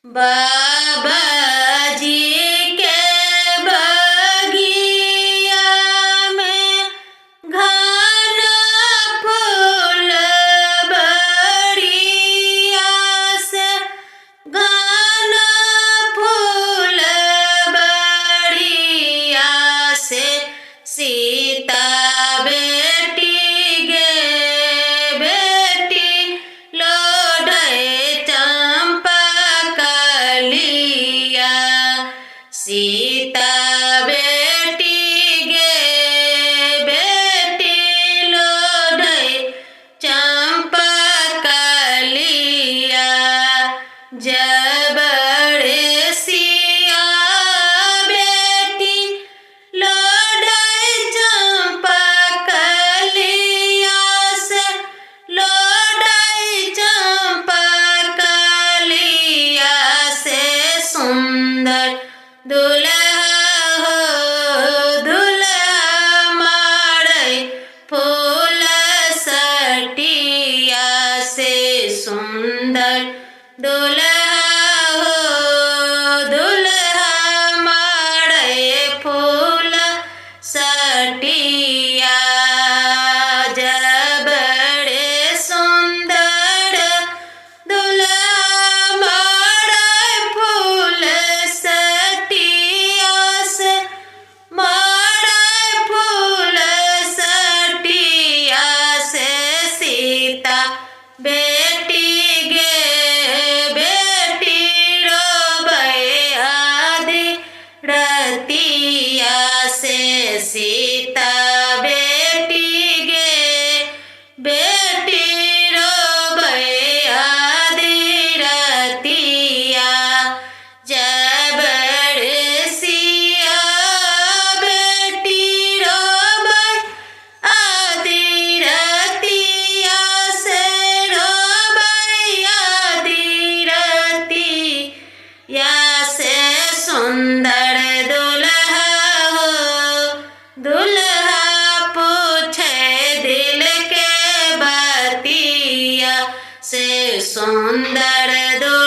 बाबा जी के बगिया में घना फूल बड़िया से घना फूल बड़िया से सीता बेटी गे बेटी लोढ़े चंपा कलिया सीता बेटी गे बेटी लोढ़े चंपा कलिया जब बड़े सिया बेटी लोढ़े चंपा कलिया से लोढ़े चंपा कलिया से सुंदर दुल्हा हो दुल्हा माड़े फूल सटिया से सुंदर दुल्हा हो दुल्हा माड़े फूल सटिया जब बड़े सुंदर दुल्हा माड़े फूल सटिया से माड़े फूल सटिया से सीता बेटी गे बेटी रोबे आदि रतिया से सीता बेटी गे बेटी रोबे आदि रतिया जब बड़े सिया बेटी रोबे आदि रतिया से रोबे आदि रतिया से सुंदर दुल्हा हो दुल्हा पूछे दिल के बतिया से सुंदर दुल्हा